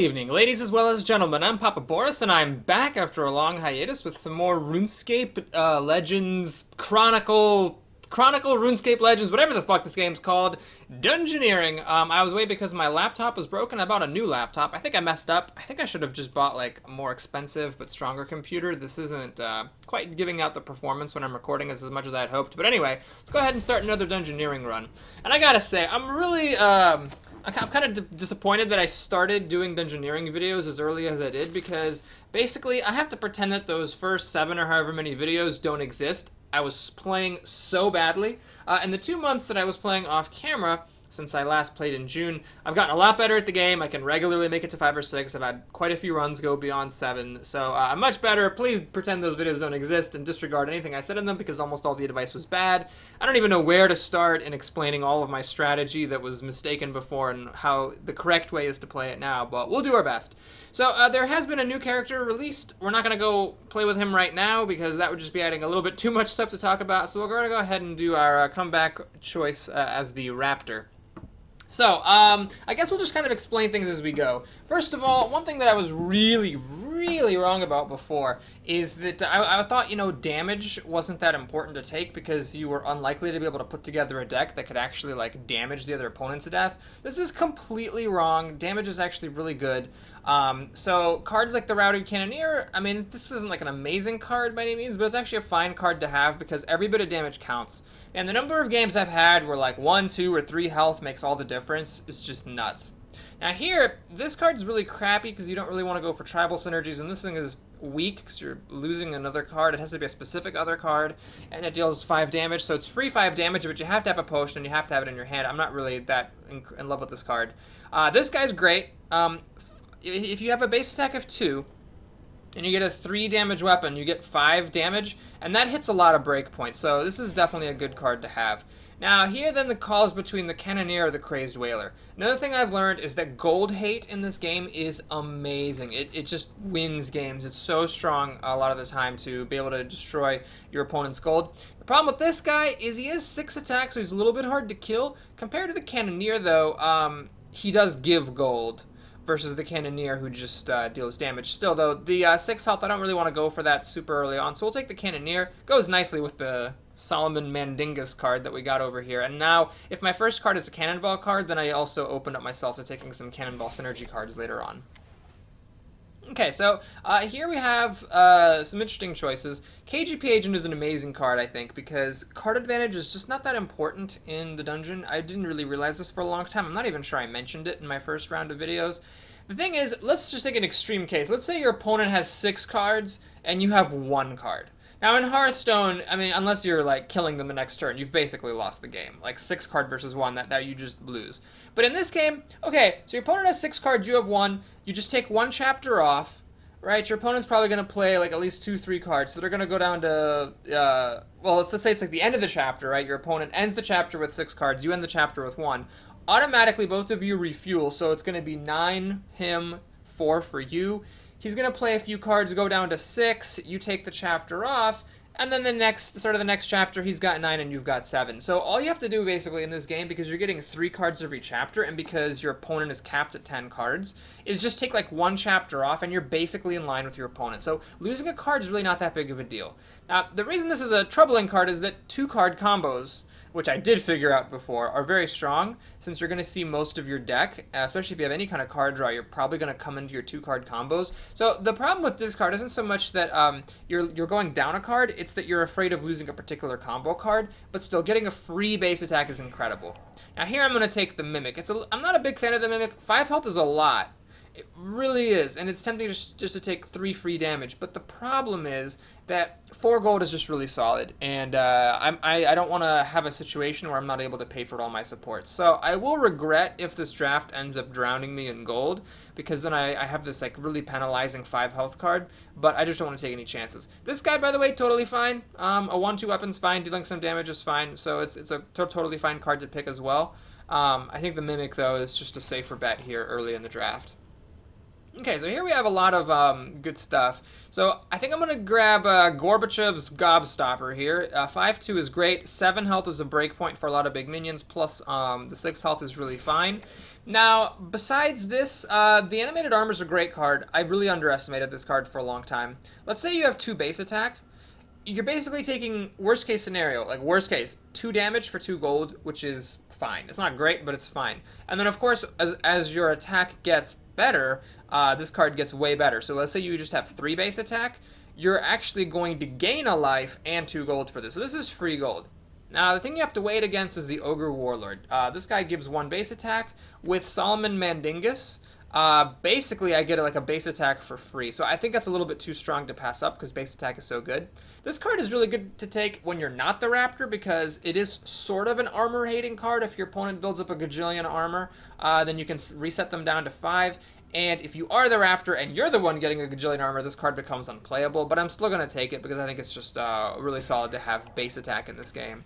Evening, ladies as well as gentlemen. I'm Papa Boris, and I'm back after a long hiatus with some more RuneScape Legends, Chronicle RuneScape Legends, whatever the fuck this game's called, Dungeoneering. I was away because my laptop was broken. I bought a new laptop. I think I messed up. I think I should have just bought like a more expensive but stronger computer. This isn't quite giving out the performance when I'm recording as much as I had hoped. But anyway, let's go ahead and start another Dungeoneering run. And I gotta say, I'm kind of disappointed that I started doing Dungeoneering videos as early as I did, because basically I have to pretend that those first 7 or however many videos don't exist. I was playing so badly. In the 2 months that I was playing off camera, since I last played in June, I've gotten a lot better at the game. I can regularly make it to 5 or 6. I've had quite a few runs go beyond 7. So I'm much better. Please pretend those videos don't exist and disregard anything I said in them, because almost all the advice was bad. I don't even know where to start in explaining all of my strategy that was mistaken before and how the correct way is to play it now, but we'll do our best. So there has been a new character released. We're not going to go play with him right now because that would just be adding a little bit too much stuff to talk about. So we're going to go ahead and do our comeback choice as the Raptor. So, I guess we'll just kind of explain things as we go. First of all, one thing that I was really wrong about before is that I thought, damage wasn't that important to take because you were unlikely to be able to put together a deck that could actually, like, damage the other opponent to death. This is completely wrong. Damage is actually really good. So cards like the Routed Cannoneer, I mean, this isn't like an amazing card by any means, but it's actually a fine card to have because every bit of damage counts. And the number of games I've had where like 1, 2, or 3 health makes all the difference is just nuts. Now here, this card's really crappy because you don't really want to go for tribal synergies, and this thing is weak because you're losing another card. It has to be a specific other card, and it deals 5 damage, so it's free 5 damage, but you have to have a potion, and you have to have it in your hand. I'm not really that in love with this card. This guy's great. If you have a base attack of 2, and you get a 3 damage weapon, you get 5 damage, and that hits a lot of breakpoints, so this is definitely a good card to have. Now, here then the calls between the Cannoneer or the Crazed Whaler. Another thing I've learned is that gold hate in this game is amazing. It just wins games. It's so strong a lot of the time to be able to destroy your opponent's gold. The problem with this guy is he has 6 attacks, so he's a little bit hard to kill. Compared to the Cannoneer, though, he does give gold versus the Cannoneer, who just deals damage. Still, though, the 6 health, I don't really want to go for that super early on, so we'll take the Cannoneer. Goes nicely with the Solomon Mandingus card that we got over here. And now, if my first card is a Cannonball card, then I also open up myself to taking some Cannonball synergy cards later on. Okay, so here we have some interesting choices. KGP Agent is an amazing card, I think, because card advantage is just not that important in the dungeon. I didn't really realize this for a long time. I'm not even sure I mentioned it in my first round of videos. The thing is, let's just take an extreme case. Let's say your opponent has 6 cards and you have 1 card. Now in Hearthstone, I mean, unless you're like killing them the next turn, you've basically lost the game. Like 6 card versus 1, that you just lose. But in this game, okay, so your opponent has 6 cards, you have 1, you just take 1 chapter off, right? Your opponent's probably going to play like at least 2, 3 cards, so they're going to go down to, well, let's say it's like the end of the chapter, right? Your opponent ends the chapter with 6 cards, you end the chapter with 1. Automatically, both of you refuel, so it's going to be 9 him, 4 for you. He's going to play a few cards, go down to 6, you take the chapter off, and then the start of the next chapter, he's got 9 and you've got 7. So all you have to do basically in this game, because you're getting 3 cards every chapter, and because your opponent is capped at 10 cards, is just take like 1 chapter off, and you're basically in line with your opponent. So losing a card is really not that big of a deal. Now, the reason this is a troubling card is that 2-card combos, which I did figure out before, are very strong, since you're going to see most of your deck, especially if you have any kind of card draw, you're probably going to come into your 2-card combos. So the problem with this card isn't so much that you're going down a card, it's that you're afraid of losing a particular combo card, but still, getting a free base attack is incredible. Now here I'm going to take the Mimic. I'm not a big fan of the Mimic. 5 health is a lot. It really is, and it's tempting just to take 3 free damage, but the problem is that 4 gold is just really solid, and I don't want to have a situation where I'm not able to pay for all my supports. So I will regret if this draft ends up drowning me in gold, because then I have this like really penalizing 5 health card, but I just don't want to take any chances. This guy, by the way, totally fine. A 1-2 weapon's fine, dealing some damage is fine, so it's a totally fine card to pick as well. I think the Mimic, though, is just a safer bet here early in the draft. Okay, so here we have a lot of good stuff. So I think I'm going to grab Gorbachev's Gobstopper here. 5-2 is great. 7 health is a breakpoint for a lot of big minions, plus the 6 health is really fine. Now, besides this, the animated armor is a great card. I really underestimated this card for a long time. Let's say you have 2 base attack. You're basically taking worst case scenario, like worst case, 2 damage for 2 gold, which is fine. It's not great, but it's fine. And then of course, as your attack gets better, this card gets way better. So let's say you just have 3 base attack, you're actually going to gain a life and 2 gold for this. So this is free gold. Now, the thing you have to weigh it against is the Ogre Warlord. This guy gives 1 base attack. With Solomon Mandingus, basically I get like a base attack for free. So I think that's a little bit too strong to pass up because base attack is so good. This card is really good to take when you're not the Raptor because it is sort of an armor-hating card. If your opponent builds up a gajillion armor, then you can reset them down to 5. And if you are the Raptor and you're the one getting a gajillion armor, this card becomes unplayable. But I'm still going to take it because I think it's just really solid to have base attack in this game.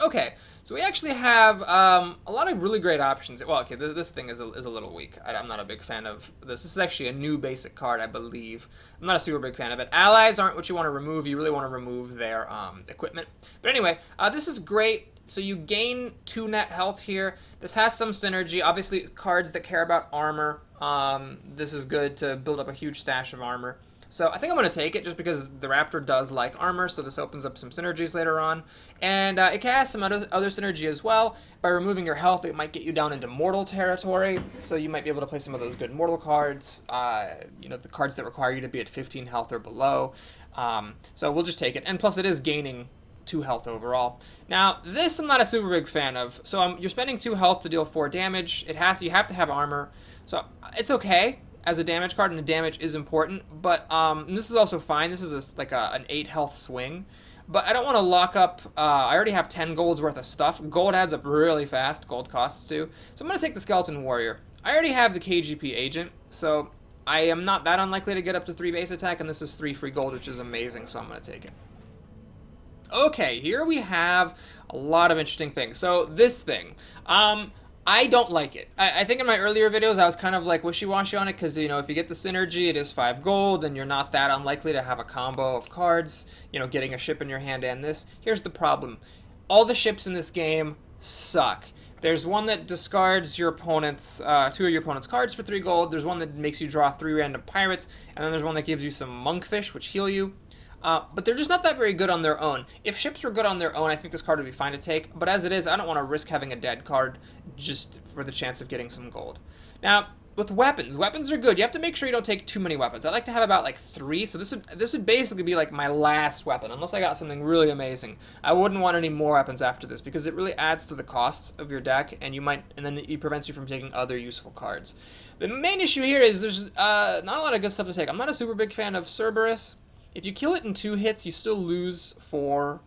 Okay, so we actually have a lot of really great options. Well, okay, this thing is a little weak. I'm not a big fan of this. This is actually a new basic card, I believe. I'm not a super big fan of it. Allies aren't what you want to remove. You really want to remove their equipment. But anyway, this is great. So you gain 2 net health here. This has some synergy. Obviously, cards that care about armor, this is good to build up a huge stash of armor. So I think I'm going to take it just because the Raptor does like armor, so this opens up some synergies later on. And it has some other synergy as well. By removing your health, it might get you down into mortal territory, so you might be able to play some of those good mortal cards, the cards that require you to be at 15 health or below. So we'll just take it. And plus it is gaining 2 health overall. Now, this I'm not a super big fan of. So you're spending 2 health to deal 4 damage. You have to have armor, so it's okay as a damage card, and the damage is important, but this is also fine. This is like an 8 health swing, but I don't want to lock up. I already have 10 gold's worth of stuff. Gold adds up really fast. Gold costs too. So I'm going to take the Skeleton Warrior. I already have the KGP Agent, so I am not that unlikely to get up to 3 base attack, and this is 3 free gold, which is amazing, so I'm going to take it. Okay, here we have a lot of interesting things. So this thing, I don't like it. I think in my earlier videos I was kind of like wishy-washy on it because, if you get the synergy, it is 5 gold, and you're not that unlikely to have a combo of cards, getting a ship in your hand and this. Here's the problem. All the ships in this game suck. There's one that discards your opponent's, 2 of your opponent's cards for 3 gold. There's one that makes you draw 3 random pirates, and then there's one that gives you some monkfish, which heal you. But they're just not that very good on their own. If ships were good on their own, I think this card would be fine to take. But as it is, I don't want to risk having a dead card just for the chance of getting some gold. Now, with weapons are good. You have to make sure you don't take too many weapons. I like to have about like 3, so this would basically be like my last weapon, unless I got something really amazing. I wouldn't want any more weapons after this because it really adds to the costs of your deck, and then it prevents you from taking other useful cards. The main issue here is there's not a lot of good stuff to take. I'm not a super big fan of Cerberus. If you kill it in 2 hits, you still lose 4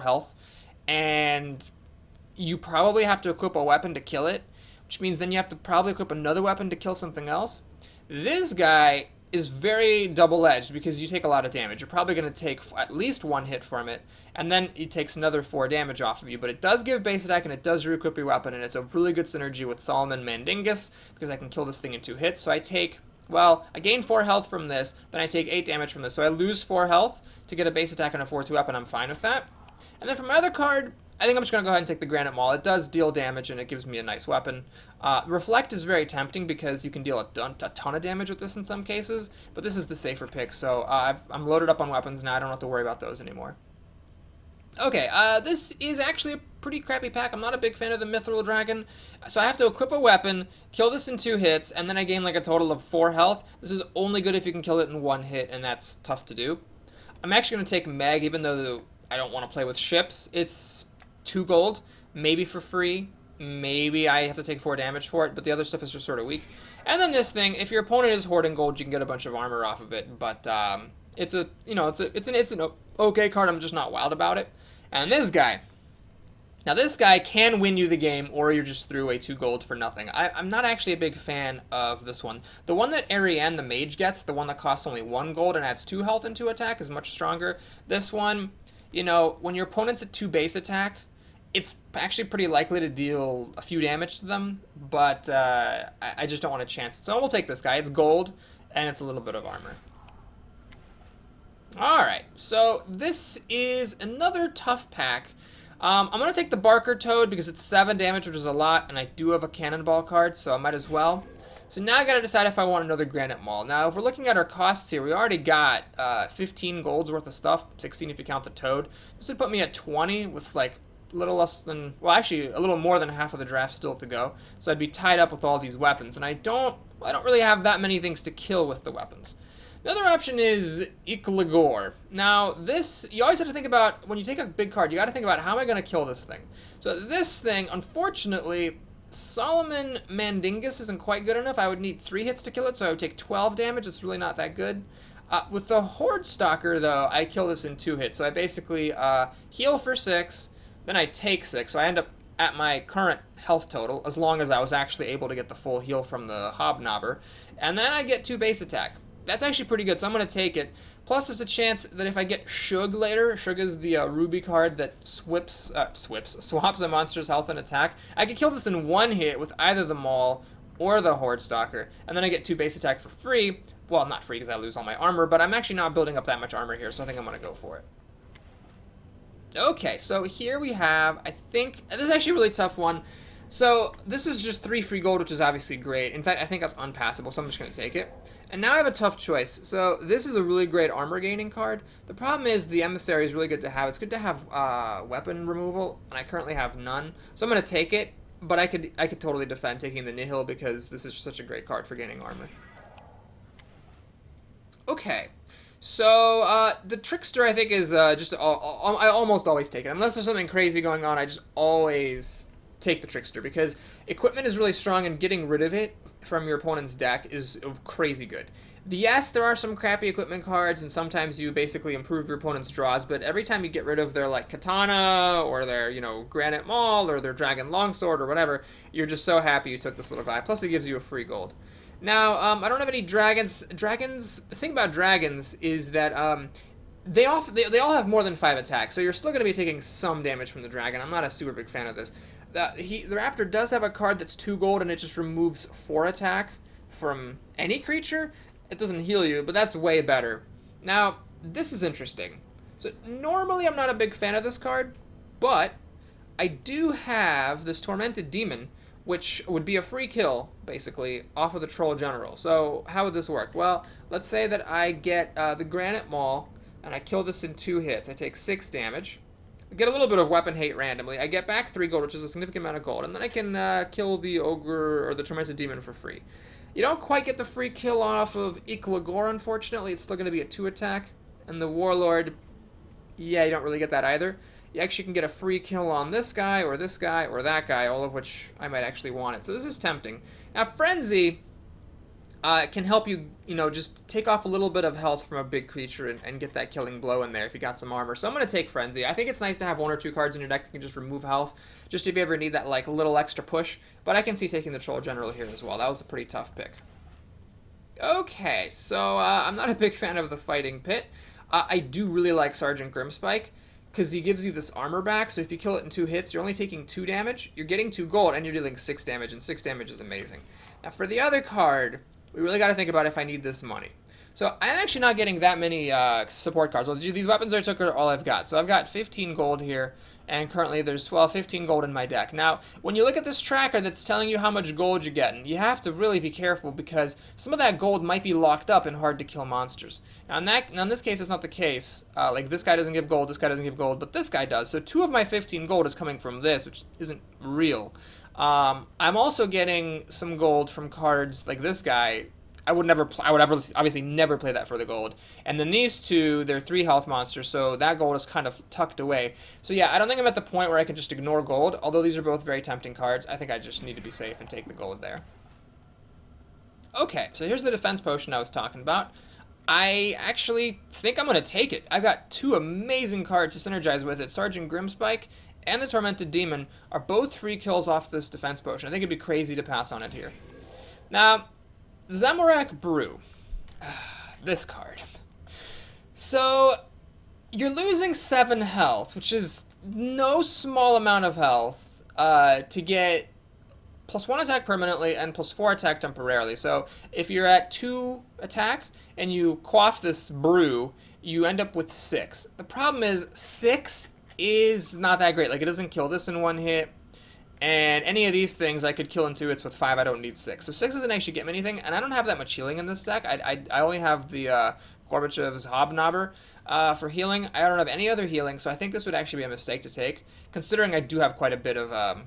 health, and you probably have to equip a weapon to kill it, which means then you have to probably equip another weapon to kill something else. This guy is very double-edged because you take a lot of damage. You're probably going to take at least 1 hit from it, and then it takes another 4 damage off of you, but it does give base attack, and it does re-equip your weapon, and it's a really good synergy with Solomon Mandingus because I can kill this thing in 2 hits, so I gain 4 health from this, then I take 8 damage from this. So I lose 4 health to get a base attack and a 4-2 weapon. I'm fine with that. And then for my other card, I think I'm just going to go ahead and take the Granite Maul. It does deal damage, and it gives me a nice weapon. Reflect is very tempting because you can deal a ton of damage with this in some cases, but this is the safer pick. So I'm loaded up on weapons now. I don't have to worry about those anymore. Okay, this is actually a pretty crappy pack. I'm not a big fan of the Mithril Dragon, so I have to equip a weapon, kill this in 2 hits, and then I gain like a total of 4 health. This is only good if you can kill it in 1 hit, and that's tough to do. I'm actually going to take Meg, even though I don't want to play with ships. It's 2 gold, maybe for free. Maybe I have to take 4 damage for it, but the other stuff is just sort of weak. And then this thing, if your opponent is hoarding gold, you can get a bunch of armor off of it, but it's an okay card. I'm just not wild about it. And this guy. Now this guy can win you the game, or you just threw away 2 gold for nothing. I'm not actually a big fan of this one. The one that Ariane the Mage gets, the one that costs only 1 gold and adds 2 health and 2 attack, is much stronger. This one, when your opponent's at 2 base attack, it's actually pretty likely to deal a few damage to them, but I just don't want to chance it. So we'll take this guy. It's gold, and it's a little bit of armor. Alright, so this is another tough pack. I'm going to take the Barker Toad because it's 7 damage, which is a lot, and I do have a Cannonball card, so I might as well. So now I got to decide if I want another Granite Maul. Now, if we're looking at our costs here, we already got 15 golds worth of stuff, 16 if you count the Toad. This would put me at 20 with like a little less than, well, actually a little more than half of the draft still to go. So I'd be tied up with all these weapons, and I don't really have that many things to kill with the weapons. The other option is Iklagor. Now, this, you always have to think about, when you take a big card, you got to think about how am I going to kill this thing. So this thing, unfortunately, Solomon Mandingus isn't quite good enough. I would need 3 hits to kill it, so I would take 12 damage. It's really not that good. With the Horde Stalker, though, I kill this in 2 hits. So I basically heal for 6, then I take 6. So I end up at my current health total, as long as I was actually able to get the full heal from the Hobnobber. And then I get 2 base attack. That's actually pretty good, so I'm going to take it. Plus, there's a chance that if I get Shug later, Shug is the Ruby card that swaps a monster's health and attack. I could kill this in 1 hit with either the Maul or the Horde Stalker, and then I get 2 base attack for free. Well, not free because I lose all my armor, but I'm actually not building up that much armor here, so I think I'm going to go for it. Okay, so here we have, I think, this is actually a really tough one. So this is just 3 free gold, which is obviously great. In fact, I think that's unpassable, so I'm just going to take it. And now I have a tough choice. So this is a really great armor gaining card. The problem is the Emissary is really good to have. It's good to have weapon removal, and I currently have none. So I'm going to take it, but I could totally defend taking the Nihil because this is such a great card for gaining armor. Okay. So, the Trickster, I think, is I almost always take it. Unless there's something crazy going on, I just always take the Trickster, because equipment is really strong, and getting rid of it from your opponent's deck is crazy good. Yes, there are some crappy equipment cards, and sometimes you basically improve your opponent's draws, but every time you get rid of their, like, Katana, or their, Granite Maul, or their Dragon Longsword, or whatever, you're just so happy you took this little guy. Plus, it gives you a free gold. Now, I don't have any dragons. The thing about dragons is that they all have more than 5 attacks, so you're still going to be taking some damage from the dragon. I'm not a super big fan of this. The Raptor does have a card that's 2 gold, and it just removes 4 attack from any creature. It doesn't heal you, but that's way better. Now, this is interesting. So, normally I'm not a big fan of this card, but I do have this Tormented Demon, which would be a free kill, basically, off of the Troll General. So, how would this work? Well, let's say that I get the Granite Maul, and I kill this in 2 hits. I take 6 damage. I get a little bit of weapon hate randomly. I get back 3 gold, which is a significant amount of gold, and then I can kill the Ogre or the Tormented Demon for free. You don't quite get the free kill off of Iklagor, unfortunately. It's still going to be a 2 attack. And the Warlord, yeah, you don't really get that either. You actually can get a free kill on this guy, or that guy, all of which I might actually want it. So this is tempting. Now, Frenzy can help you, just take off a little bit of health from a big creature and get that killing blow in there if you got some armor. So I'm going to take Frenzy. I think it's nice to have 1 or 2 cards in your deck that can just remove health, just if you ever need that, like, little extra push. But I can see taking the Troll General here as well. That was a pretty tough pick. Okay, so I'm not a big fan of the Fighting Pit. I do really like Sergeant Grimspike, because he gives you this armor back, so if you kill it in 2 hits, you're only taking 2 damage, you're getting 2 gold, and you're dealing 6 damage, and 6 damage is amazing. Now, for the other card, we really got to think about if I need this money. So, I'm actually not getting that many support cards. Well, these weapons I took are all I've got. So, I've got 15 gold here, and currently there's 15 gold in my deck. Now, when you look at this tracker that's telling you how much gold you're getting, you have to really be careful, because some of that gold might be locked up in hard-to-kill monsters. Now, in this case, it's not the case. Like, this guy doesn't give gold, this guy doesn't give gold, but this guy does. So 2 of my 15 gold is coming from this, which isn't real. I'm also getting some gold from cards like this guy. I would obviously never play that for the gold. And then these 2, they're 3 health monsters, so that gold is kind of tucked away. So yeah, I don't think I'm at the point where I can just ignore gold, although these are both very tempting cards. I think I just need to be safe and take the gold there. Okay, so here's the defense potion I was talking about. I actually think I'm going to take it. I've got 2 amazing cards to synergize with it. Sergeant Grimspike and the Tormented Demon are both free kills off this defense potion. I think it'd be crazy to pass on it here. Now, Zamorak Brew. This card. So, you're losing 7 health, which is no small amount of health, to get +1 attack permanently and +4 attack temporarily. So, if you're at 2 attack and you quaff this brew, you end up with 6. The problem is 6 is not that great. Like, it doesn't kill this in one hit. And any of these things I could kill in 2 hits with 5. I don't need 6. So 6 doesn't actually get me anything. And I don't have that much healing in this deck. I only have the Gorbachev's Hobnobber for healing. I don't have any other healing. So I think this would actually be a mistake to take, considering I do have quite a bit of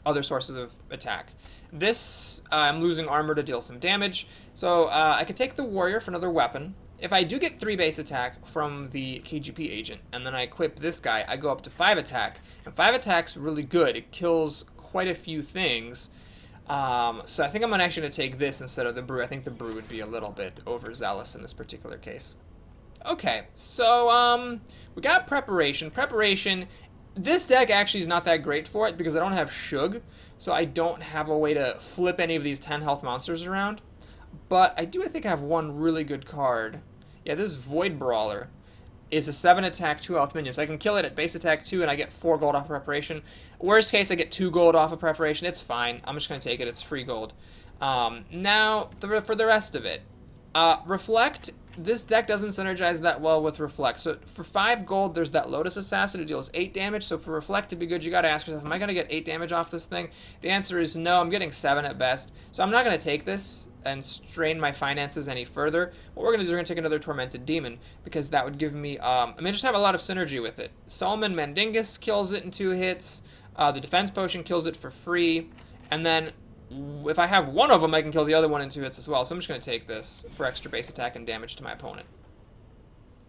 other sources of attack. This, I'm losing armor to deal some damage. So I could take the Warrior for another weapon. If I do get 3 base attack from the KGP agent, and then I equip this guy, I go up to 5 attack. And 5 attack's really good. It kills quite a few things. So I think I'm actually going to take this instead of the Brew. I think the Brew would be a little bit overzealous in this particular case. Okay, so we got Preparation. Preparation, this deck actually is not that great for it because I don't have Shug. So I don't have a way to flip any of these 10 health monsters around. But I think I have one really good card. Yeah, this Void Brawler is a 7 attack, 2 health minion. So I can kill it at base attack 2 and I get 4 gold off of Preparation. Worst case, I get 2 gold off of Preparation. It's fine. I'm just going to take it. It's free gold. Now, for the rest of it. Reflect. This deck doesn't synergize that well with Reflect. So for 5 gold, there's that Lotus Assassin who deals 8 damage. So for Reflect to be good, you got to ask yourself, am I going to get 8 damage off this thing? The answer is no. I'm getting 7 at best. So I'm not going to take this and strain my finances any further. What we're going to do is we're going to take another Tormented Demon, because that would give me, just have a lot of synergy with it. Solomon Mandingus kills it in 2 hits. The Defense Potion kills it for free. And then if I have one of them, I can kill the other one in 2 hits as well. So I'm just going to take this for extra base attack and damage to my opponent.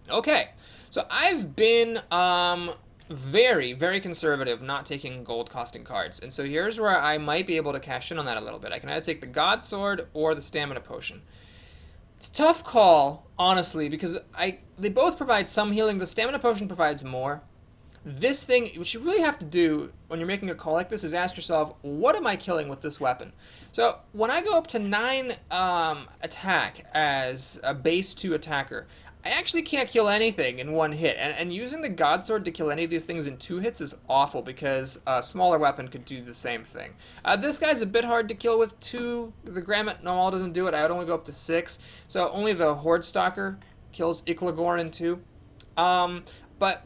Okay, so I've been very, very conservative, not taking gold costing cards. And so here's where I might be able to cash in on that a little bit. I can either take the God Sword or the Stamina Potion. It's a tough call, honestly, because they both provide some healing. The Stamina Potion provides more. This thing, what you really have to do when you're making a call like this is ask yourself, what am I killing with this weapon? So when I go up to 9 attack as a base 2 attacker, I actually can't kill anything in 1 hit. And using the God Sword to kill any of these things in 2 hits is awful, because a smaller weapon could do the same thing. This guy's a bit hard to kill with 2. The Grammet Normal doesn't do it. I would only go up to 6. So only the Horde Stalker kills Iklagor in 2. But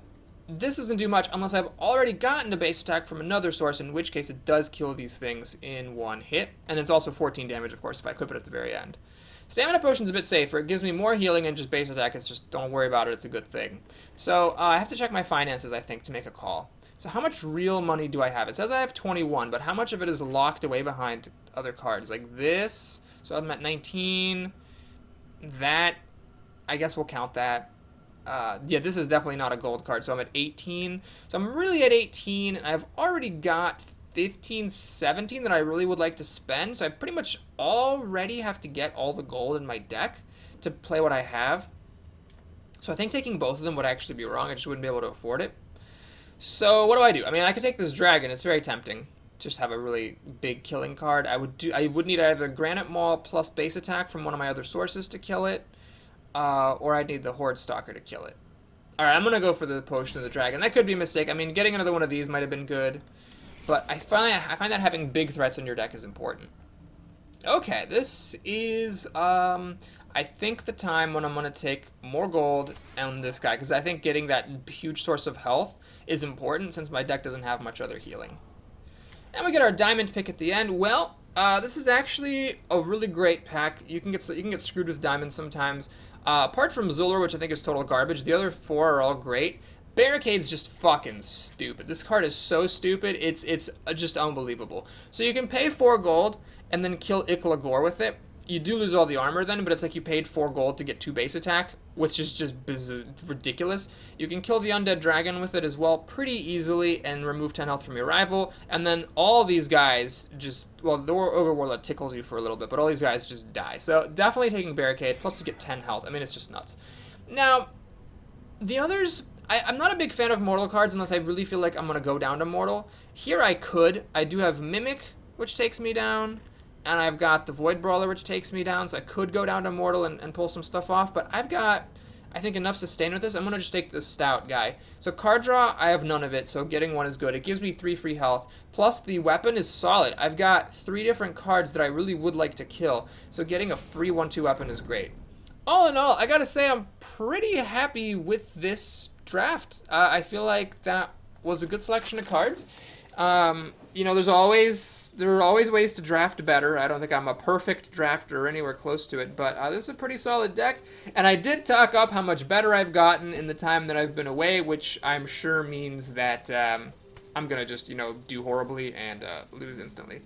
this doesn't do much unless I've already gotten a base attack from another source, in which case it does kill these things in 1 hit. And it's also 14 damage, of course, if I equip it at the very end. Stamina Potion's a bit safer. It gives me more healing and just base attack. It's just, don't worry about it. It's a good thing. So I have to check my finances, I think, to make a call. So how much real money do I have? It says I have 21, but how much of it is locked away behind other cards? Like this. So I'm at 19. That, I guess we'll count that. Yeah, this is definitely not a gold card, so I'm at 18. So I'm really at 18, and I've already got 15, 17 that I really would like to spend. So I pretty much already have to get all the gold in my deck to play what I have. So I think taking both of them would actually be wrong. I just wouldn't be able to afford it. So what do? I mean, I could take this dragon. It's very tempting. Just have a really big killing card. I would need either Granite Maul plus base attack from one of my other sources to kill it. Or I'd need the Horde Stalker to kill it. Alright, I'm going to go for the Potion of the Dragon. That could be a mistake. I mean, getting another one of these might have been good. But I find that having big threats in your deck is important. Okay, this is, I think the time when I'm going to take more gold on this guy. Because I think getting that huge source of health is important, since my deck doesn't have much other healing. And we get our diamond pick at the end. Well, this is actually a really great pack. You can get screwed with diamonds sometimes. Apart from Zulur, which I think is total garbage, the other 4 are all great. Barricade's just fucking stupid. This card is so stupid, it's just unbelievable. So you can pay 4 gold and then kill Iklagor with it. You do lose all the armor then, but it's like you paid 4 gold to get 2 base attack, which is just ridiculous. You can kill the Undead Dragon with it as well pretty easily and remove 10 health from your rival. And then all these guys just, well, the Ogre Warlord tickles you for a little bit, but all these guys just die. So definitely taking Barricade, plus you get 10 health. I mean, it's just nuts. Now, the others, I'm not a big fan of Mortal cards unless I really feel like I'm going to go down to Mortal. Here I could. I do have Mimic, which takes me down. And I've got the Void Brawler, which takes me down, so I could go down to Mortal and pull some stuff off. But I've got, I think, enough sustain with this. I'm going to just take the Stout guy. So card draw, I have none of it, so getting 1 is good. It gives me 3 free health. Plus, the weapon is solid. I've got 3 different cards that I really would like to kill. So getting a free 1-2 weapon is great. All in all, I gotta say I'm pretty happy with this draft. I feel like that was a good selection of cards. You know, there are always ways to draft better. I don't think I'm a perfect drafter or anywhere close to it, but this is a pretty solid deck. And I did talk up how much better I've gotten in the time that I've been away, which I'm sure means that I'm gonna just, you know, do horribly and lose instantly.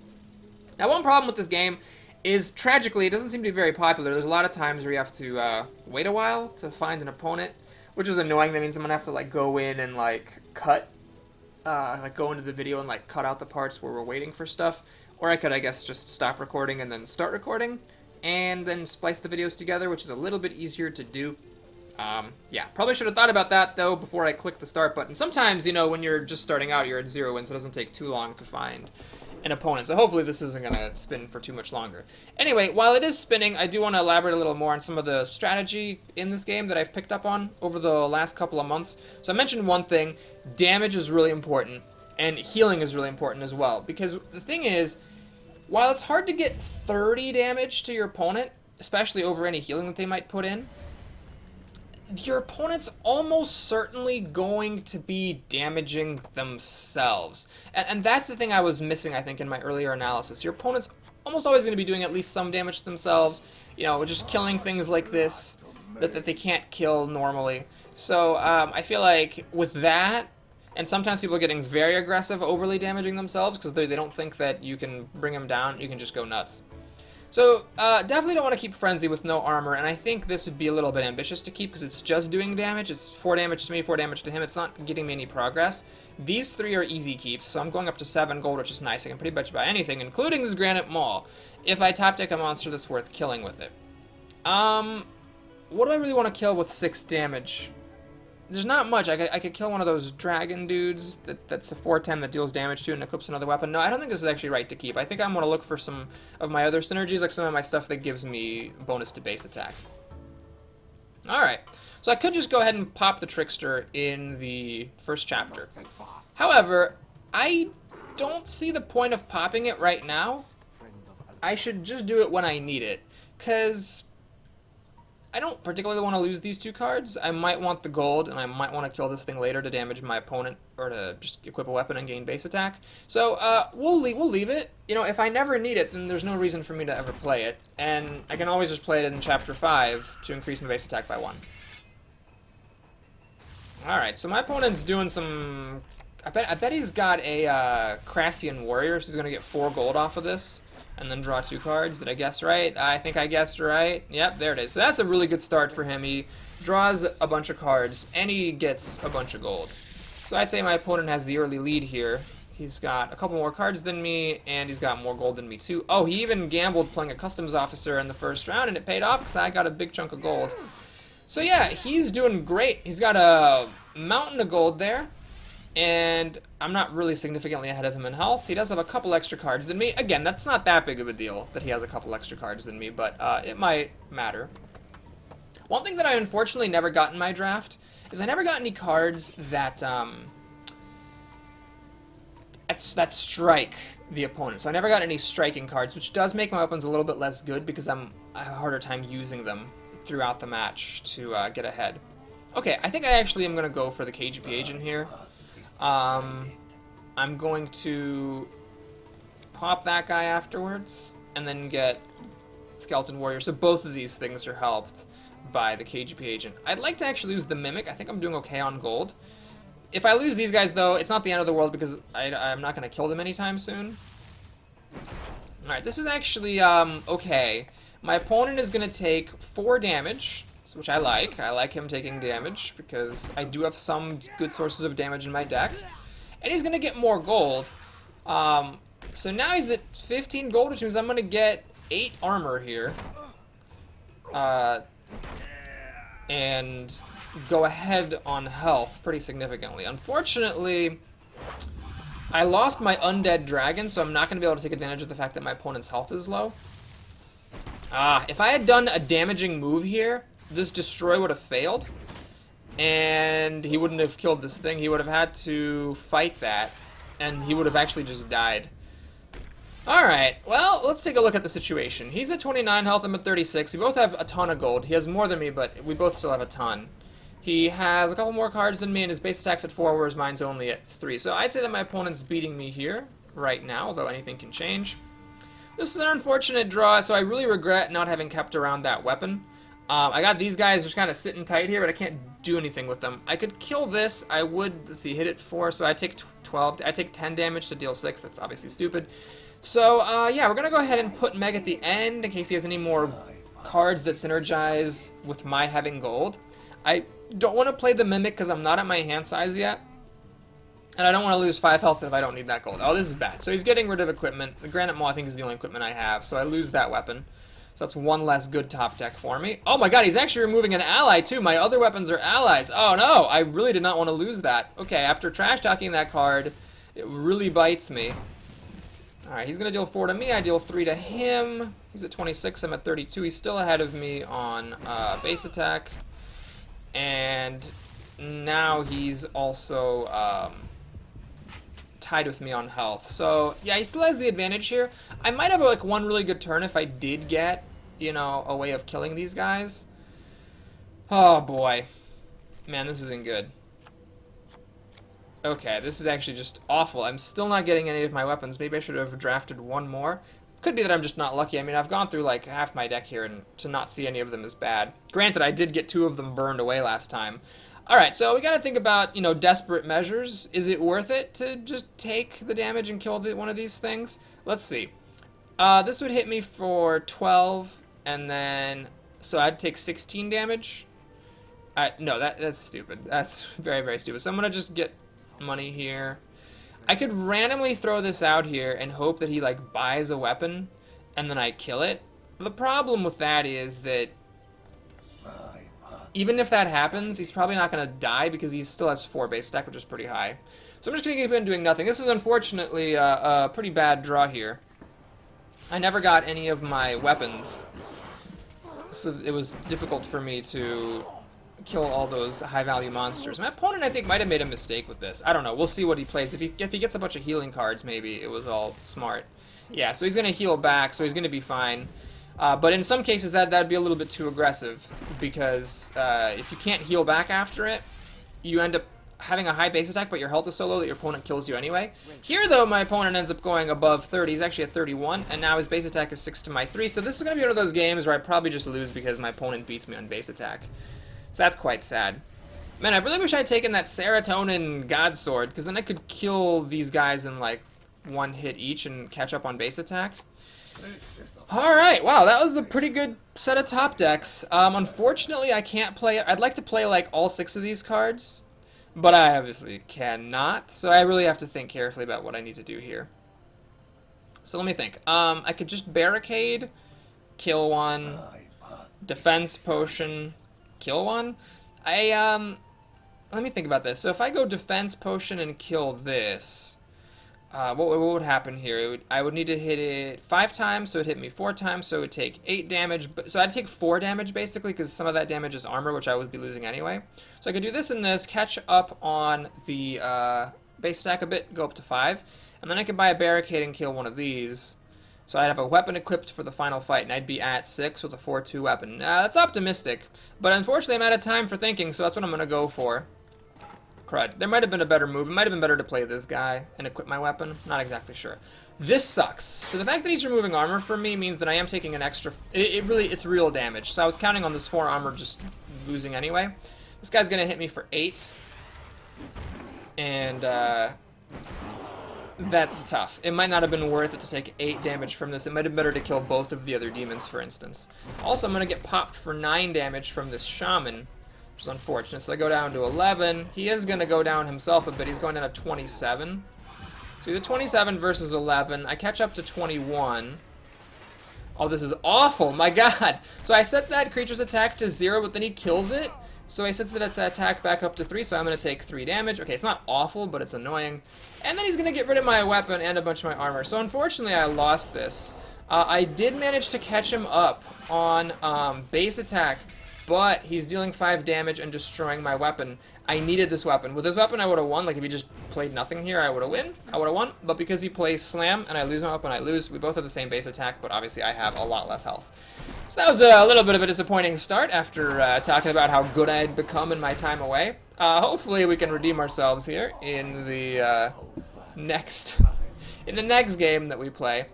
Now, one problem with this game is, tragically, it doesn't seem to be very popular. There's a lot of times where you have to wait a while to find an opponent, which is annoying. That means I'm gonna have to like go in and like cut, like go into the video and like cut out the parts where we're waiting for stuff. Or I could, I guess, just stop recording and then start recording, and then splice the videos together, which is a little bit easier to do. Yeah, probably should have thought about that, though, before I clicked the start button. Sometimes, you know, when you're just starting out, you're at 0 wins, so it doesn't take too long to find an opponent. So hopefully this isn't going to spin for too much longer. Anyway, while it is spinning, I do want to elaborate a little more on some of the strategy in this game that I've picked up on over the last couple of months. So I mentioned one thing: damage is really important, and healing is really important as well. Because the thing is, while it's hard to get 30 damage to your opponent, especially over any healing that they might put in, your opponent's almost certainly going to be damaging themselves. And that's the thing I was missing, I think, in my earlier analysis. Your opponent's almost always going to be doing at least some damage to themselves, you know, just killing things like this that they can't kill normally. So I feel like with that, and sometimes people are getting very aggressive, overly damaging themselves because they don't think that you can bring them down, you can just go nuts. So, definitely don't want to keep Frenzy with no armor, and I think this would be a little bit ambitious to keep because it's just doing damage. It's 4 damage to me, 4 damage to him. It's not getting me any progress. These 3 are easy keeps, so I'm going up to 7 gold, which is nice. I can pretty much buy anything, including this Granite Maul, if I top deck a monster that's worth killing with it. What do I really want to kill with 6 damage? There's not much. I could kill one of those dragon dudes that's a 4/10 that deals damage to and equips another weapon. No, I don't think this is actually right to keep. I think I'm going to look for some of my other synergies, like some of my stuff that gives me bonus to base attack. Alright, so I could just go ahead and pop the Trickster in the first chapter. However, I don't see the point of popping it right now. I should just do it when I need it, because I don't particularly want to lose these 2 cards. I might want the gold, and I might want to kill this thing later to damage my opponent, or to just equip a weapon and gain base attack. So, we'll leave it. You know, if I never need it, then there's no reason for me to ever play it. And I can always just play it in Chapter 5 to increase my base attack by 1. Alright, so my opponent's doing some... I bet he's got a Crassian Warrior, so he's going to get 4 gold off of this. And then draw 2 cards. Did I guess right? I think I guessed right. Yep, there it is. So that's a really good start for him. He draws a bunch of cards, and he gets a bunch of gold. So I'd say my opponent has the early lead here. He's got a couple more cards than me, and he's got more gold than me too. Oh, he even gambled playing a Customs Officer in the first round, and it paid off because I got a big chunk of gold. So yeah, he's doing great. He's got a mountain of gold there. And I'm not really significantly ahead of him in health. He does have a couple extra cards than me. Again, that's not that big of a deal that he has a couple extra cards than me, but it might matter. One thing that I unfortunately never got in my draft is I never got any cards that that strike the opponent. So I never got any striking cards, which does make my weapons a little bit less good because I have a harder time using them throughout the match to get ahead. Okay, I think I actually am going to go for the KGP agent here. I'm going to pop that guy afterwards, and then get Skeleton Warrior. So both of these things are helped by the KGP agent. I'd like to actually use the Mimic. I think I'm doing okay on gold. If I lose these guys, though, it's not the end of the world because I'm not going to kill them anytime soon. Alright, this is actually, okay. My opponent is going to take 4 damage, which I like. I like him taking damage because I do have some good sources of damage in my deck. And he's going to get more gold. So now he's at 15 gold, which means I'm going to get 8 armor here. And go ahead on health pretty significantly. Unfortunately, I lost my Undead Dragon, so I'm not going to be able to take advantage of the fact that my opponent's health is low. If I had done a damaging move here, this Destroy would have failed, and he wouldn't have killed this thing. He would have had to fight that, and he would have actually just died. Alright, well, let's take a look at the situation. He's at 29 health, I'm at 36. We both have a ton of gold. He has more than me, but we both still have a ton. He has a couple more cards than me, and his base attack's at 4, whereas mine's only at 3. So I'd say that my opponent's beating me here, right now, although anything can change. This is an unfortunate draw, so I really regret not having kept around that weapon. I got these guys just kind of sitting tight here, but I can't do anything with them. I could kill this. I would, let's see, hit it 4, so I take 12. I take 10 damage to deal 6. That's obviously stupid. So, yeah, we're going to go ahead and put Meg at the end in case he has any more cards that synergize with my having gold. I don't want to play the Mimic because I'm not at my hand size yet. And I don't want to lose 5 health if I don't need that gold. Oh, this is bad. So he's getting rid of equipment. The Granite Maul, I think, is the only equipment I have. So I lose that weapon. So that's one less good top deck for me. Oh my god, he's actually removing an ally too. My other weapons are allies. Oh no, I really did not want to lose that. Okay, after trash talking that card, it really bites me. Alright, he's going to deal 4 to me. I deal 3 to him. He's at 26. I'm at 32. He's still ahead of me on base attack. And now he's also tied with me on health. So, yeah, he still has the advantage here. I might have, like, one really good turn if I did get, you know, a way of killing these guys. Oh, boy. Man, this isn't good. Okay, this is actually just awful. I'm still not getting any of my weapons. Maybe I should have drafted one more. Could be that I'm just not lucky. I mean, I've gone through like half my deck here, and to not see any of them is bad. Granted, I did get 2 of them burned away last time. Alright, so we gotta think about, you know, desperate measures. Is it worth it to just take the damage and kill one of these things? Let's see. This would hit me for 12, and then... So I'd take 16 damage? No, that's stupid. That's very, very stupid. So I'm gonna just get money here. I could randomly throw this out here and hope that he like buys a weapon and then I kill it. The problem with that is that even if that happens, he's probably not going to die because he still has 4 base attack, which is pretty high. So I'm just going to keep him doing nothing. This is unfortunately a pretty bad draw here. I never got any of my weapons, so it was difficult for me to kill all those high-value monsters. My opponent, I think, might have made a mistake with this. I don't know. We'll see what he plays. If he gets a bunch of healing cards, maybe it was all smart. Yeah, so he's going to heal back, so he's going to be fine. But in some cases, that'd be a little bit too aggressive, because if you can't heal back after it, you end up having a high base attack, but your health is so low that your opponent kills you anyway. Here, though, my opponent ends up going above 30. He's actually at 31, and now his base attack is 6 to my 3. So this is going to be one of those games where I probably just lose because my opponent beats me on base attack. So that's quite sad. Man, I really wish I'd taken that Serotonin God Sword, because then I could kill these guys in, like, 1 hit each and catch up on base attack. Alright, wow, that was a pretty good set of top decks. Unfortunately, I can't play... I'd like to play, like, all 6 of these cards, but I obviously cannot, so I really have to think carefully about what I need to do here. So let me think. I could just barricade, kill one, defense potion, kill one. Let me think about this. So if I go defense potion and kill this, what would happen here? I would need to hit it 5 times, so it hit me 4 times, so it would take 8 damage. So I'd take 4 damage, basically, because some of that damage is armor, which I would be losing anyway. So I could do this and this, catch up on the base attack a bit, go up to 5, and then I could buy a barricade and kill one of these. So I'd have a weapon equipped for the final fight, and I'd be at 6 with a 4-2 weapon. That's optimistic, but unfortunately I'm out of time for thinking, so that's what I'm going to go for. Crud. There might have been a better move. It might have been better to play this guy and equip my weapon. Not exactly sure. This sucks. So the fact that he's removing armor from me means that I am taking an extra... It's real damage. So I was counting on this 4 armor just losing anyway. This guy's going to hit me for 8. And, that's tough. It might not have been worth it to take 8 damage from this. It might have been better to kill both of the other demons, for instance. Also, I'm going to get popped for 9 damage from this shaman, which is unfortunate. So I go down to 11. He is going to go down himself a bit. He's going down to 27. So he's at 27 versus 11. I catch up to 21. Oh, this is awful. My god. So I set that creature's attack to 0, but then he kills it. So he sets its attack back up to 3, so I'm going to take 3 damage. Okay, it's not awful, but it's annoying. And then he's going to get rid of my weapon and a bunch of my armor. So unfortunately, I lost this. I did manage to catch him up on base attack but he's dealing 5 damage and destroying my weapon. I needed this weapon. With this weapon, I would have won. Like, if he just played nothing here, I would have won. But because he plays Slam, and I lose my weapon, I lose. We both have the same base attack, but obviously I have a lot less health. So that was a little bit of a disappointing start after talking about how good I had become in my time away. Hopefully we can redeem ourselves here in the next game that we play.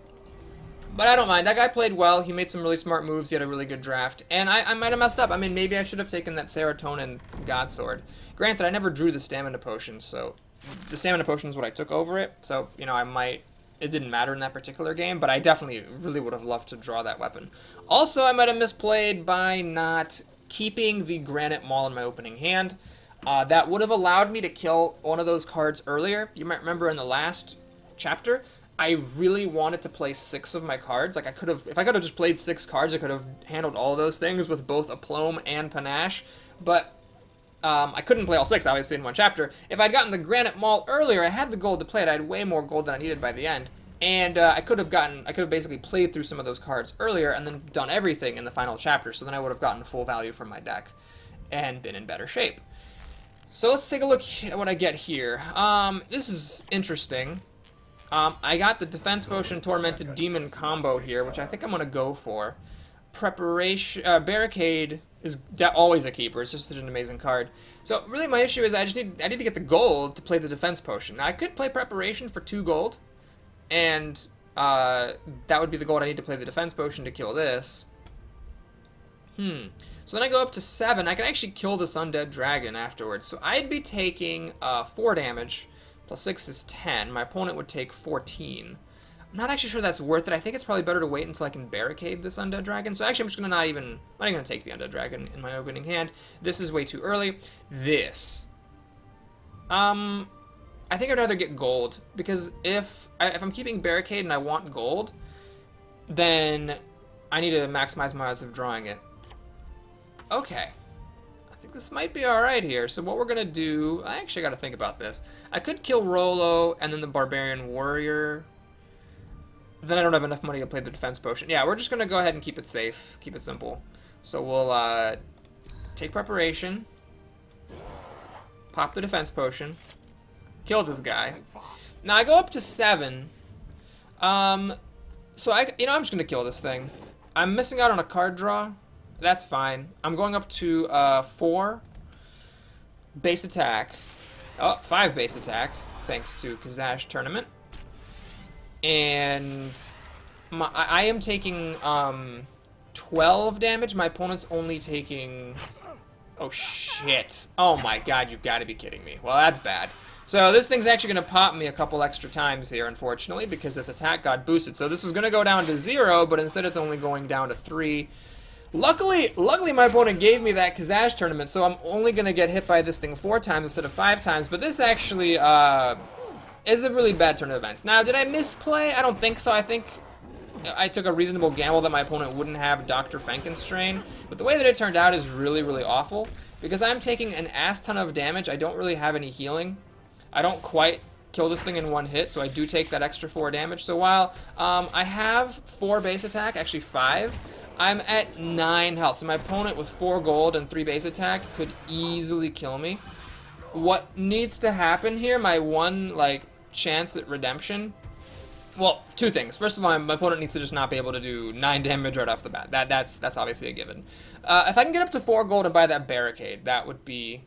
But I don't mind. That guy played well. He made some really smart moves. He had a really good draft. And I might have messed up. I mean, maybe I should have taken that Serotonin God Sword. Granted, I never drew the Stamina Potion, so the Stamina Potion is what I took over it. So, you know, it didn't matter in that particular game, but I definitely really would have loved to draw that weapon. Also, I might have misplayed by not keeping the Granite Maul in my opening hand. That would have allowed me to kill one of those cards earlier. You might remember in the last chapter, I really wanted to play 6 of my cards. Like, if I could have just played 6 cards, I could have handled all those things with both Aplomb and Panache. But I couldn't play all 6, obviously, in one chapter. If I'd gotten the Granite Maul earlier, I had the gold to play it. I had way more gold than I needed by the end. And I could have basically played through some of those cards earlier and then done everything in the final chapter. So then I would have gotten full value from my deck and been in better shape. So let's take a look at what I get here. This is interesting. I got the Defense Potion Tormented Demon combo here, which I think I'm going to go for. Barricade is always a keeper. It's just such an amazing card. So really my issue is I need to get the gold to play the Defense Potion. Now I could play Preparation for 2 gold, and that would be the gold I need to play the Defense Potion to kill this. So then I go up to 7. I can actually kill this Undead Dragon afterwards. So I'd be taking 4 damage. Plus 6 is 10. My opponent would take 14. I'm not actually sure that's worth it. I think it's probably better to wait until I can barricade this Undead Dragon. So actually I'm just going to not even going to take the Undead Dragon in my opening hand. This is way too early. This. I think I'd rather get gold. Because if I'm keeping barricade and I want gold, then I need to maximize my odds of drawing it. Okay. This might be alright here. So what we're going to do... I actually got to think about this. I could kill Rolo and then the Barbarian Warrior. Then I don't have enough money to play the Defense Potion. Yeah, we're just going to go ahead and keep it safe. Keep it simple. So we'll take Preparation. Pop the Defense Potion. Kill this guy. Now I go up to 7. So I'm just going to kill this thing. I'm missing out on a card draw. That's fine. I'm going up to 4 base attack. Oh, 5 base attack, thanks to Kazash Tournament. And I am taking 12 damage. My opponent's only taking... Oh, shit. Oh, my God, you've got to be kidding me. Well, that's bad. So this thing's actually going to pop me a couple extra times here, unfortunately, because this attack got boosted. So this was going to go down to 0, but instead it's only going down to 3. Luckily my opponent gave me that Kazash Tournament, so I'm only going to get hit by this thing 4 times instead of 5 times, but this actually is a really bad turn of events. Now, did I misplay? I don't think so. I think I took a reasonable gamble that my opponent wouldn't have Dr. Frankenstrain, but the way that it turned out is really, really awful, because I'm taking an ass ton of damage. I don't really have any healing. I don't quite kill this thing in one hit, so I do take that extra 4 damage. So while I have 4 base attack, actually 5, I'm at 9 health, so my opponent with 4 gold and 3 base attack could easily kill me. What needs to happen here, my one, chance at redemption, well, 2 things. First of all, my opponent needs to just not be able to do 9 damage right off the bat. That's obviously a given. If I can get up to 4 gold and buy that barricade, that would be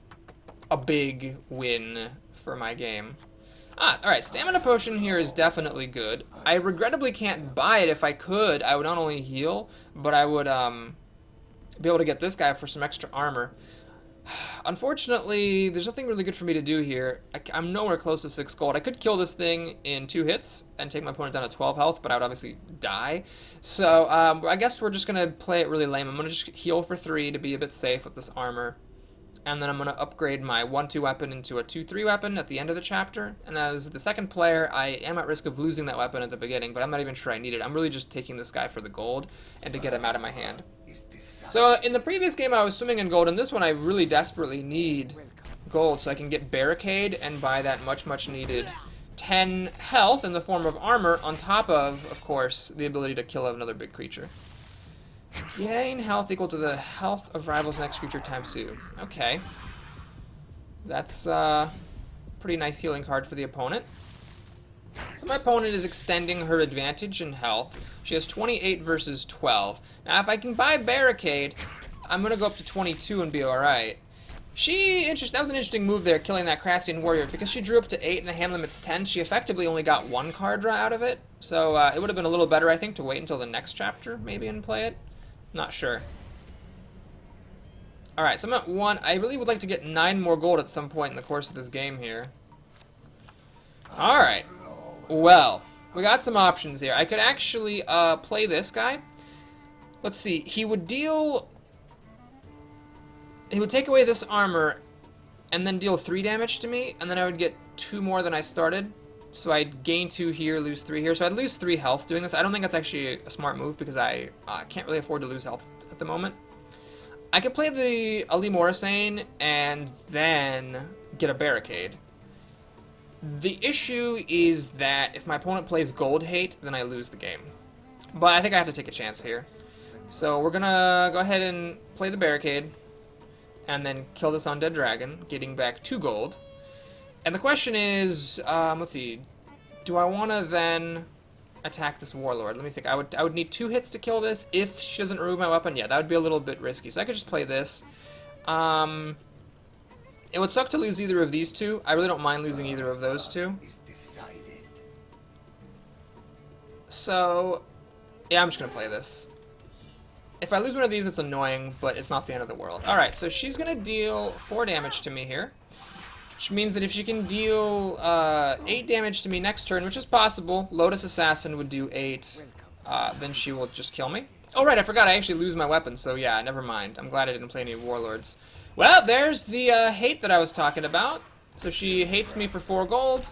a big win for my game. Alright, Stamina Potion here is definitely good. I regrettably can't buy it. If I could, I would not only heal, but I would be able to get this guy for some extra armor. Unfortunately, there's nothing really good for me to do here. I'm nowhere close to 6 gold. I could kill this thing in 2 hits and take my opponent down to 12 health, but I would obviously die. So I guess we're just going to play it really lame. I'm going to just heal for 3 to be a bit safe with this armor. And then I'm going to upgrade my 1-2 weapon into a 2-3 weapon at the end of the chapter. And as the second player, I am at risk of losing that weapon at the beginning, but I'm not even sure I need it. I'm really just taking this guy for the gold and to get him out of my hand. So in the previous game I was swimming in gold, and this one I really desperately need gold so I can get Barricade and buy that much needed 10 health in the form of armor on top of course, the ability to kill another big creature. Gain health equal to the health of rivals next creature times 2. Okay. That's pretty nice healing card for the opponent. So my opponent is extending her advantage in health. She has 28 versus 12. Now if I can buy Barricade, I'm going to go up to 22 and be alright. That was an interesting move there, killing that Crastian Warrior. Because she drew up to 8 and the hand limit's 10, she effectively only got 1 card draw out of it. So it would have been a little better, I think, to wait until the next chapter, maybe, and play it. Not sure. Alright, so I'm at 1. I really would like to get 9 more gold at some point in the course of this game here. Alright. Well, we got some options here. I could actually play this guy. Let's see. He would take away this armor and then deal 3 damage to me, and then I would get 2 more than I started. So I'd gain 2 here, lose 3 here. So I'd lose 3 health doing this. I don't think that's actually a smart move because I can't really afford to lose health at the moment. I could play the Ali Morrisane and then get a Barricade. The issue is that if my opponent plays Gold Hate, then I lose the game. But I think I have to take a chance here. So we're gonna go ahead and play the Barricade and then kill this Undead Dragon, getting back 2 gold. And the question is, let's see, do I want to then attack this Warlord? Let me think. I would need 2 hits to kill this. If she doesn't remove my weapon, yeah, that would be a little bit risky. So I could just play this. It would suck to lose either of these 2. I really don't mind losing either of those 2. So, yeah, I'm just going to play this. If I lose one of these, it's annoying, but it's not the end of the world. Alright, so she's going to deal 4 damage to me here. Which means that if she can deal 8 damage to me next turn, which is possible, Lotus Assassin would do 8, then she will just kill me. Oh right, I forgot I actually lose my weapon, so yeah, never mind. I'm glad I didn't play any Warlords. Well, there's the hate that I was talking about. So she hates me for 4 gold,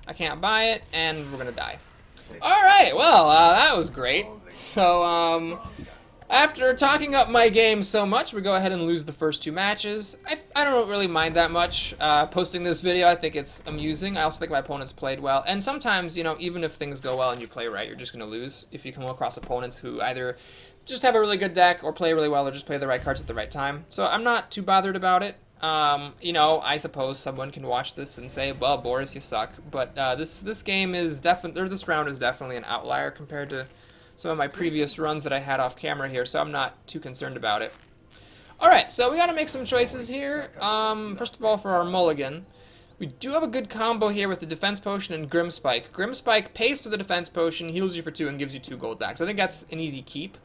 I can't buy it, and we're gonna die. Alright, well, that was great. So, after talking up my game so much, we go ahead and lose the first 2 matches. I don't really mind that much posting this video. I think it's amusing. I also think my opponents played well. And sometimes, you know, even if things go well and you play right, you're just going to lose if you come across opponents who either just have a really good deck or play really well or just play the right cards at the right time. So I'm not too bothered about it. You know, I suppose someone can watch this and say, well, Boris, you suck. But this game is definitely, or this round is definitely an outlier compared to some of my previous runs that I had off camera here, so I'm not too concerned about it. Alright, so we gotta make some choices here. First of all, for our mulligan, we do have a good combo here with the Defense Potion and Grim Spike. Grim Spike pays for the Defense Potion, heals you for 2, and gives you 2 gold back. So I think that's an easy keep.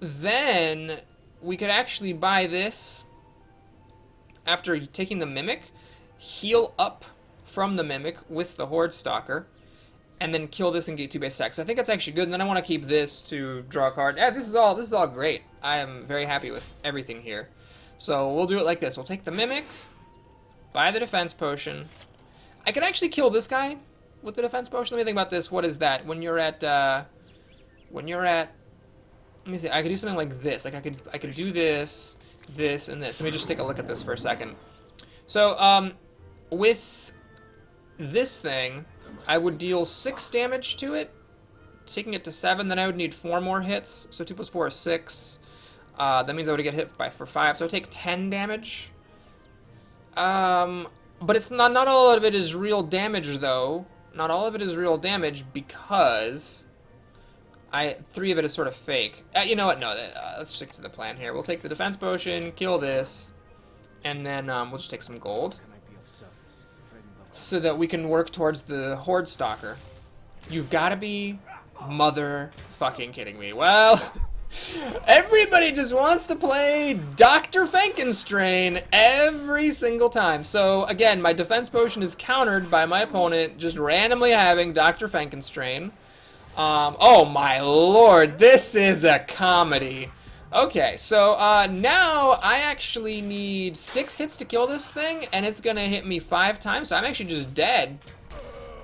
Then we could actually buy this after taking the Mimic, heal up from the Mimic with the Horde Stalker, and then kill this and get 2 base attacks. So I think that's actually good, and then I want to keep this to draw a card. Yeah, this is all great. I am very happy with everything here. So we'll do it like this. We'll take the Mimic, buy the Defense Potion. I could actually kill this guy with the Defense Potion. Let me think about this. What is that? When you're at, let me see, I could do something like this. Like I could do this, this, and this. Let me just take a look at this for a second. So, with this thing, I would deal 6 damage to it, taking it to 7. Then I would need 4 more hits. So 2 plus 4 is 6. That means I would get hit for 5. So I take 10 damage. But it's not all of it is real damage though. Not all of it is real damage because 3 of it is sort of fake. You know what? No, let's stick to the plan here. We'll take the Defense Potion, kill this, and then we'll just take some gold, so that we can work towards the Horde Stalker. You've got to be motherfucking kidding me. Well, everybody just wants to play Dr. Frankenstrain every single time. So, again, my Defense Potion is countered by my opponent just randomly having Dr. Frankenstrain. Oh my lord, this is a comedy. Okay, so now I actually need 6 hits to kill this thing, and it's gonna hit me 5 times, so I'm actually just dead.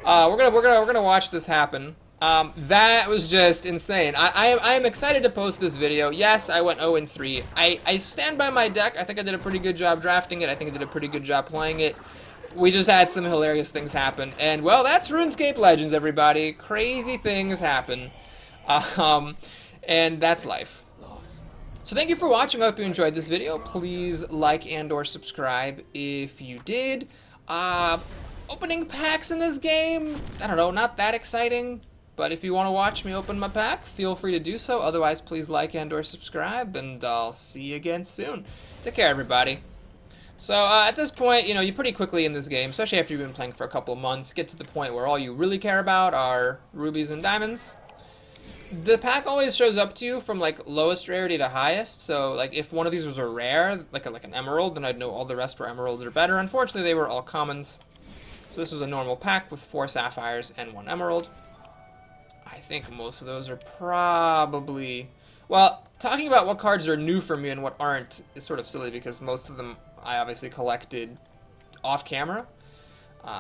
We're gonna watch this happen. That was just insane. I am excited to post this video. Yes, I went 0-3. I stand by my deck. I think I did a pretty good job drafting it. I think I did a pretty good job playing it. We just had some hilarious things happen, and well, that's RuneScape Legends, everybody. Crazy things happen. And that's life. So thank you for watching. I hope you enjoyed this video. Please like and or subscribe if you did. Opening packs in this game, I don't know, not that exciting. But if you want to watch me open my pack, feel free to do so. Otherwise, please like and or subscribe, and I'll see you again soon. Take care, everybody. So at this point, you pretty quickly in this game, especially after you've been playing for a couple of months, get to the point where all you really care about are rubies and diamonds. The pack always shows up to you from like lowest rarity to highest. So like if one of these was a rare, like an emerald, then I'd know all the rest were emeralds or better. Unfortunately, they were all commons. So this was a normal pack with 4 sapphires and 1 emerald. I think most of those are probably... Well, talking about what cards are new for me and what aren't is sort of silly because most of them I obviously collected off camera.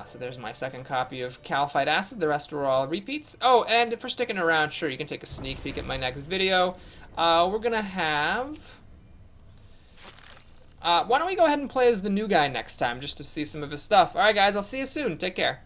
So there's my second copy of Calcite Acid. The rest were all repeats. Oh, and for sticking around, sure, you can take a sneak peek at my next video. We're going to have... why don't we go ahead and play as the new guy next time, just to see some of his stuff. Alright, guys, I'll see you soon. Take care.